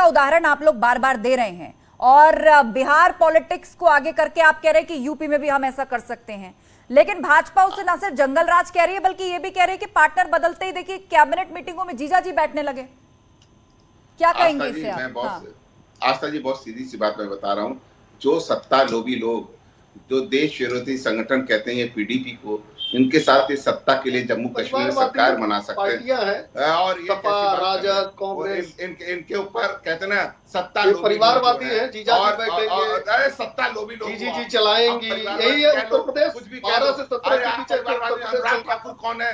उदाहरण आप लोग बार बार दे रहे हैं और बिहार पॉलिटिक्स को आगे करके आप कह रहे हैं कि यूपी में भी हम ऐसा कर सकते हैं, लेकिन भाजपा उससे ना सिर्फ जंगल राज कह रही है बल्कि ये भी कह रही है कि पार्टनर बदलते ही देखिए कैबिनेट मीटिंगों में जीजा जी बैठने लगे। क्या कहेंगे इससे आप? आस्था जी, बहुत सीधी सी बात मैं बता रहा हूँ। जो सत्ता लोभी लोग जो देश विरोधी संगठन कहते हैं पीडीपी को, इनके साथ इस सत्ता के लिए जम्मू कश्मीर सरकार बना सकते हैं और ये राजद कांग्रेस इनके ऊपर कहते हैं ना सत्ता परिवारवादी है, जीजा जी बैठेंगे, सत्ता लोभी लोग जी चलाएंगी। यही है उत्तर प्रदेश। 12 से 17 के पीछे ठाकुर कौन है?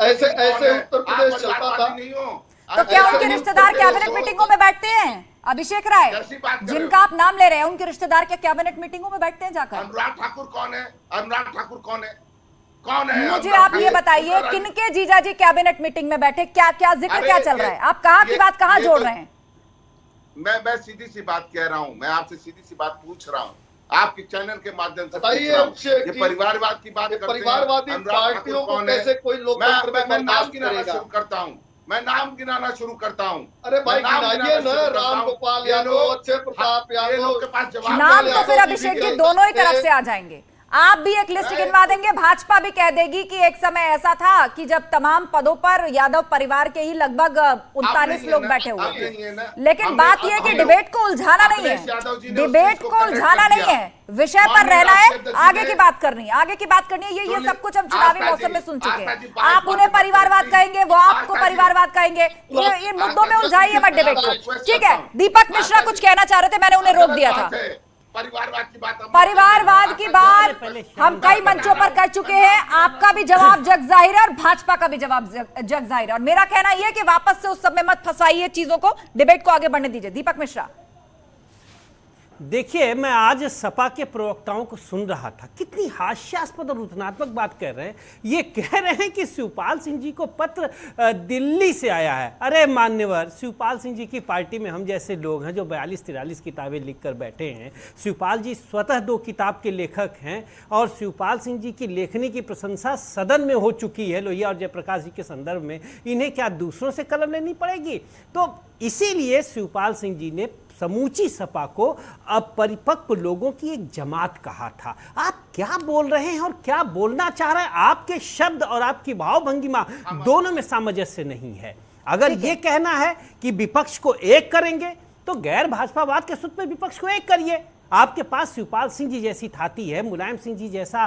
ऐसे उत्तर प्रदेश चलता था। नहीं हो तो क्या उनके रिश्तेदार कैबिनेट मीटिंगों में बैठते हैं? अभिषेक राय जिनका आप नाम ले रहे हैं, उनके रिश्तेदार क्या कैबिनेट मीटिंगों में बैठते हैं जाकर? अनुराग ठाकुर कौन है? अनुराग ठाकुर कौन है? कौन है? मुझे आप ये बताइए, किनके जीजा जी कैबिनेट मीटिंग में बैठे? क्या क्या जिक्र क्या चल रहा है? आप कहाँ की बात कहाँ जोड़ रहे हैं? मैं सीधी सी बात कह रहा हूँ, मैं आपसे सीधी सी बात पूछ रहा हूँ, आपके चैनल के माध्यम से बताइए। ये परिवारवाद की बात करते हैं, परिवारवादी पार्टियों को कैसे कोई लोकतंत्र में नाम गिनाना शुरू करता हूँ, मैं नाम गिनाना शुरू करता हूँ। अरे भाई गिनाइए ना, राम गोपाल यादव, अच्छे प्रताप यादव के पास जवाब। नाम तो फिर अभिषेक जी दोनों ही तरफ से आ जाएंगे। आप भी एक लिस्ट गिनवा देंगे, भाजपा भी कह देगी कि एक समय ऐसा था कि जब तमाम पदों पर यादव परिवार के ही लगभग 39 लोग बैठे हुए थे। लेकिन बात यह है कि डिबेट को उलझाना नहीं है, डिबेट को उलझाना नहीं है, विषय पर रहना है, आगे की बात करनी है, आगे की बात करनी है। ये सब कुछ हम चुनावी मौसम में सुन चुके हैं। आप उन्हें परिवारवाद कहेंगे, वो आपको परिवारवाद कहेंगे। ये मुद्दों में उलझाइए मत डिबेट को, ठीक है? दीपक मिश्रा कुछ कहना चाह रहे थे, मैंने उन्हें रोक दिया था। परिवारवाद की बात हम कई मंचों पर कर चुके हैं। आपका भी जवाब जग जाहिर है और भाजपा का भी जवाब जग जाहिर है, और मेरा कहना यह है कि वापस से उस सब में मत फंसाइए चीजों को, डिबेट को आगे बढ़ने दीजिए। दीपक मिश्रा, देखिए, मैं आज सपा के प्रवक्ताओं को सुन रहा था, कितनी हास्यास्पद और रचनात्मक बात कर रहे हैं। ये कह रहे हैं कि शिवपाल सिंह जी को पत्र दिल्ली से आया है। अरे मान्यवर, शिवपाल सिंह जी की पार्टी में हम जैसे लोग हैं जो 42-43 किताबें लिखकर बैठे हैं। शिवपाल जी स्वतः 2 किताब के लेखक हैं और शिवपाल सिंह जी की लेखनी की प्रशंसा सदन में हो चुकी है लोहिया और जयप्रकाश जी के संदर्भ में। इन्हें क्या दूसरों से कलम लेनी पड़ेगी? तो इसीलिए शिवपाल सिंह जी ने समूची सपा को अपरिपक्व लोगों की एक जमात कहा था। आप क्या बोल रहे हैं और क्या बोलना चाह रहे हैं? आपके शब्द और आपकी भावभंगिमा दोनों में सामंजस्य नहीं है। अगर ये कहना है कि विपक्ष को एक करेंगे तो गैर भाजपावाद के सूत्र में विपक्ष को एक करिए। आपके पास शिवपाल सिंह जी जैसी थाती है, मुलायम सिंह जी जैसा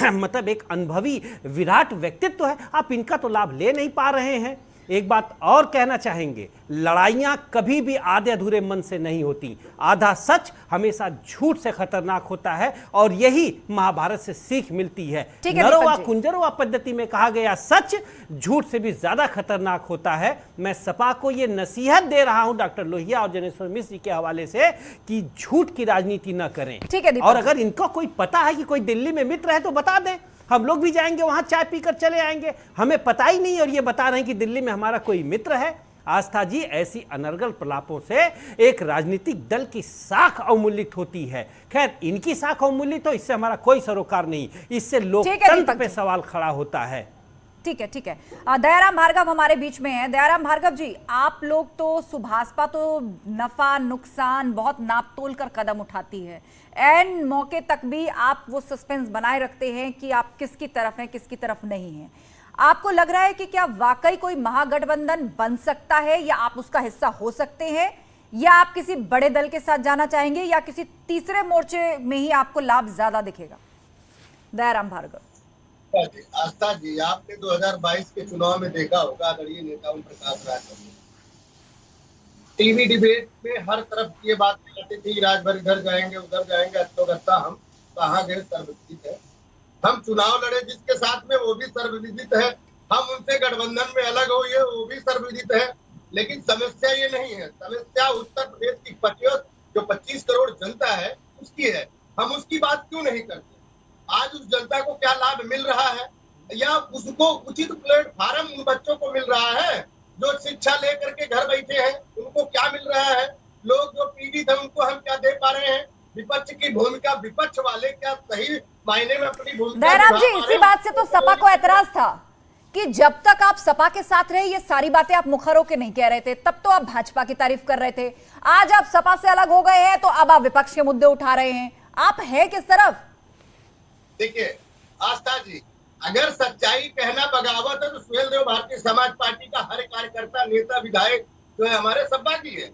मतलब एक अनुभवी विराट व्यक्तित्व है, आप इनका तो लाभ ले नहीं पा रहे हैं। एक बात और कहना चाहेंगे, लड़ाइयां कभी भी आधे अधूरे मन से नहीं होती। आधा सच हमेशा झूठ से खतरनाक होता है और यही महाभारत से सीख मिलती है। नरोवा कुंजरोवा पद्धति में कहा गया सच झूठ से भी ज्यादा खतरनाक होता है। मैं सपा को यह नसीहत दे रहा हूं डॉक्टर लोहिया और जनेश्वर मिश्र जी के हवाले से कि झूठ की राजनीति न करें। और अगर इनको कोई पता है कि कोई दिल्ली में मित्र है तो बता दें, हम लोग भी जाएंगे वहां, चाय पीकर चले आएंगे। हमें पता ही नहीं और ये बता रहे हैं कि दिल्ली में हमारा कोई मित्र है। आस्था जी, ऐसी अनर्गल प्रलापों से एक राजनीतिक दल की साख अवमूल्यित होती है। खैर, इनकी साख अवमूल्यित हो इससे हमारा कोई सरोकार नहीं, इससे लोकतंत्र पे सवाल खड़ा होता है। ठीक है, ठीक है। दयाराम भार्गव हमारे बीच में है। दयाराम भार्गव जी, आप लोग तो सुभाषपा तो नफा नुकसान बहुत नाप तोल कर कदम उठाती है, एन मौके तक भी आप वो सस्पेंस बनाए रखते हैं कि आप किसकी तरफ हैं किसकी तरफ नहीं हैं। आपको लग रहा है कि क्या वाकई कोई महागठबंधन बन सकता है या आप उसका हिस्सा हो सकते हैं, या आप किसी बड़े दल के साथ जाना चाहेंगे, या किसी तीसरे मोर्चे में ही आपको लाभ ज्यादा दिखेगा? दयाराम भार्गव। आस्था जी, आपने 2022 के चुनाव में देखा होगा, आदरणीय नेता ओम प्रकाश राय टीवी डिबेट में हर तरफ ये बात करती थी, राज भर इधर जाएंगे उधर जाएंगे, अत्तोगत्ता हम कहाँ गए, सर्वविदित है। हम चुनाव लड़े जिसके साथ में वो भी सर्वविदित है, हम उनसे गठबंधन में अलग हो ये वो भी सर्वविदित है। लेकिन समस्या ये नहीं है, समस्या उत्तर प्रदेश की 25 करोड़ जनता है उसकी है। हम उसकी बात क्यों नहीं करते? आज उस जनता को क्या लाभ मिल रहा है, या उसको उचित प्लेटफार्म उन बच्चों को मिल रहा है जो शिक्षा लेकर के घर बैठे हैं, उनको क्या मिल रहा है? लोग जो पीड़ित है उनको हम क्या दे पा रहे हैं? विपक्ष की भूमिका, विपक्ष वाले क्या सही मायने में अपनी भूमिका? दयाराम जी, इसी बात से तो सपा को ऐतराज था कि जब तक आप सपा के साथ रहे ये सारी बातें आप मुखर होकर नहीं कह रहे थे, तब तो आप भाजपा की तारीफ कर रहे थे। आज आप सपा से अलग हो गए हैं तो अब आप विपक्ष के मुद्दे उठा रहे हैं। आप हैं किस तरफ? देखिए आस्था जी, अगर सच्चाई कहना बगावत है तो सुहेल देव भारतीय समाज पार्टी का हर कार्यकर्ता, नेता, विधायक जो है हमारे सपा की है।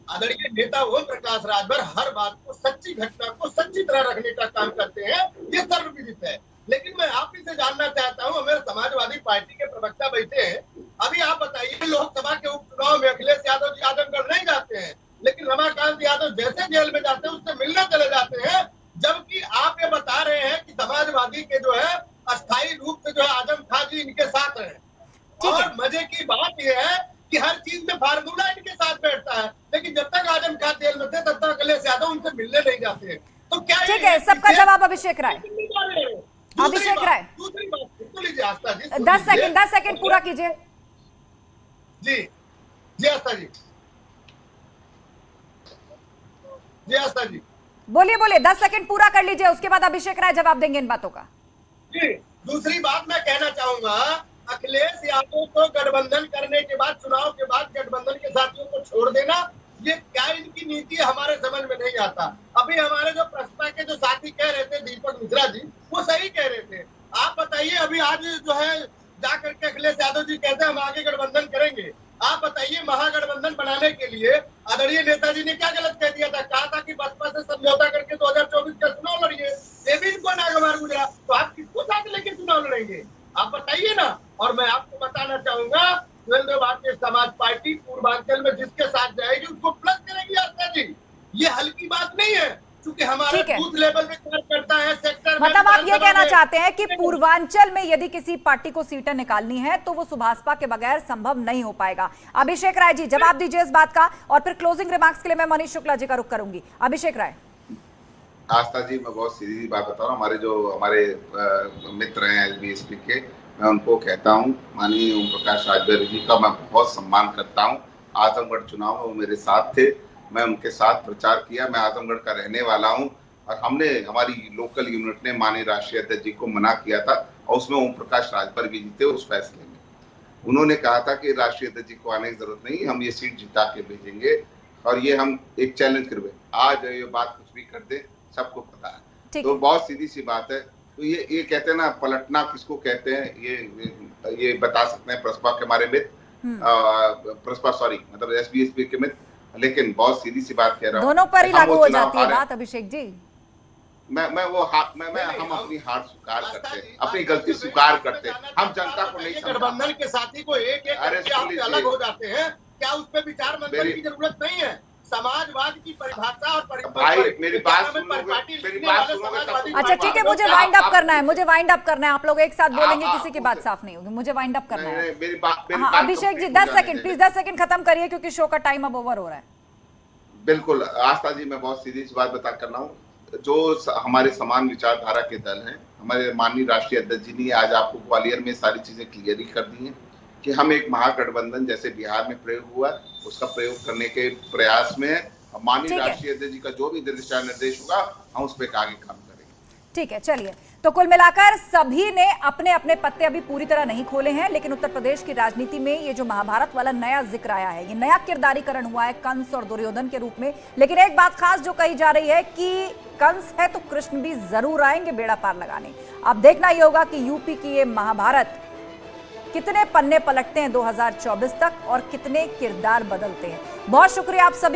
आदरणीय नेता ओम प्रकाश राजभर हर बात को, सच्ची घटना को सच्ची तरह रखने का काम करते हैं, ये सर्वविदित है। लेकिन मैं आप ही से जानना चाहता हूं, हमारे समाजवादी पार्टी के प्रवक्ता बैठे हैं, अभी आप बताइए लोकसभा के उपचुनाव में अखिलेश यादव जी आजमगढ़ नहीं जाते हैं, लेकिन रमाकांत यादव जैसे जेल में जाते हैं उससे मिलने चले जाते हैं, जबकि आप ये बता रहे हैं कि समाजवादी के जो है अस्थायी रूप से जो है आजम खान जी इनके साथ रहे। और मजे की बात यह है कि हर चीज में फार्मूला इनके साथ बैठता है, लेकिन जब तक आजम खान जेल में थे तब तक अखिलेश यादव उनसे मिलने नहीं जाते हैं। तो क्या ठीक है, सबका जवाब अभिषेक राय। अभिषेक राय, दूसरी बात तो लीजिए आस्था जी, 10 सेकंड पूरा कीजिए। जी आस्था जी, जी आस्था जी, बोलिए 10 सेकंड पूरा कर लीजिए, उसके बाद अभिषेक राय जवाब देंगे इन बातों का। जी, दूसरी बात मैं कहना चाहूंगा, अखिलेश यादव को गठबंधन करने के बाद, चुनाव के बाद गठबंधन के साथियों को छोड़ देना, ये क्या इनकी नीति है हमारे समझ में नहीं आता। अभी हमारे जो प्रस्ताव के जो साथी कह रहे थे, दीपक मिश्रा जी, वो सही कह रहे थे। आप बताइए, अभी आज जो है जाकर के अखिलेश यादव जी कहते हैं हम आगे गठबंधन करेंगे। आप बताइए, महागठबंधन बनाने के लिए आदरणीय नेताजी ने क्या गलत कह दिया था? कहा था कि बसपा से समझौता करके 2024 का चुनाव लड़िए, ये भी इनको नागवार गुजरा, तो आप किसको साथ लेके चुनाव लड़ेंगे? आप बताइए ना। और मैं आपको बताना चाहूंगा, सुहेल देव भारतीय समाज पार्टी पूर्वांचल में जिसके साथ जाएगी उसको प्लस करेगी आस्था जी, ये हल्की बात नहीं है, क्योंकि हमारे बूथ लेवल पे कार्य करता है, सेक्टर मतलब आप ये कहना चाहते हैं कि पूर्वांचल में यदि किसी पार्टी को सीटें निकालनी है तो वो सुभाषपा के बगैर संभव नहीं हो पाएगा। अभिषेक राय जी जवाब दीजिए इस बात का, और फिर क्लोजिंग रिमार्क्स के लिए मैं मनीष शुक्ला जी का रुख करूंगी। अभिषेक राय। आस्था जी, मैं बहुत सीधी बात बता रहा हूँ, हमारे मित्र हैं एलबीएसपी के, मैं उनको कहता हूँ, माननीय ओम प्रकाश राजभर जी का मैं बहुत सम्मान करता हूँ। आजमगढ़ चुनाव में वो मेरे साथ थे, मैं उनके साथ प्रचार किया, मैं आजमगढ़ का रहने वाला हूं, और हमारी लोकल यूनिट ने माननीय राष्ट्रीय अध्यक्ष जी को मना किया था, और उसमें ओम प्रकाश राजभर भी जीते उस फैसले में। उन्होंने कहा था कि राष्ट्रीय अध्यक्ष जी को आने की जरूरत नहीं, हम ये सीट जिता के भेजेंगे, और ये हम एक चैलेंज करवे, आज ये बात कुछ भी कर दे, सबको पता है। तो बहुत सीधी सी बात है। तो ये कहते हैं ना, पलटना किसको कहते हैं, ये बता सकते हैं प्रसपा के हमारे मित्र, मतलब एसबीएसपी के मित्र, लेकिन बहुत सीधी सी बात कह रहा हूँ, दोनों पर ही लागू हो जाती है बात। अभिषेक जी, हम अपनी हार स्वीकार करते हैं, अपनी गलती स्वीकार करते हैं, हम जनता को नहीं। गठबंधन के साथी को एक अलग हो जाते हैं, क्या उस पर विचार मंथन की जरूरत नहीं है? समाजवाद की परिभाषा और भाई मेरी बात सुनो। अच्छा ठीक है, मुझे वाइंड अप करना है, आप लोग एक साथ बोलेंगे, किसी की बात साफ नहीं होगी, मुझे वाइंड अप करना है। Abhishek ji 10 second please, 10 second खत्म करिए क्योंकि शो का टाइम अब ओवर हो रहा है। बिल्कुल आस्था जी, मैं बहुत सीधी सी बात बता कर रहा हूँ, जो हमारे समान विचारधारा के दल हैं, हमारे माननीय राष्ट्रीय अध्यक्ष जी ने आज आपको ग्वालियर में सारी चीजें क्लियर ही कर दी हैं कि हम एक महागठबंधन जैसे बिहार में प्रयोग हुआ उसका प्रयोग करने के प्रयास में है। माननीय राष्ट्रीय अध्यक्ष जी का जो भी दिशा निर्देश होगा हम उस पर आगे काम करेंगे। ठीक है, चलिए। तो कुल मिलाकर सभी ने अपने अपने पत्ते अभी पूरी तरह नहीं खोले हैं, लेकिन उत्तर प्रदेश की राजनीति में ये जो महाभारत वाला नया जिक्र आया है, ये नया किरदारीकरण हुआ है कंस और दुर्योधन के रूप में। लेकिन एक बात खास जो कही जा रही है कि कंस है तो कृष्ण भी जरूर आएंगे बेड़ा पार लगाने। अब देखना ही होगा कि यूपी की ये महाभारत कितने पन्ने पलटते हैं 2024 तक और कितने किरदार बदलते हैं। बहुत शुक्रिया आप सभी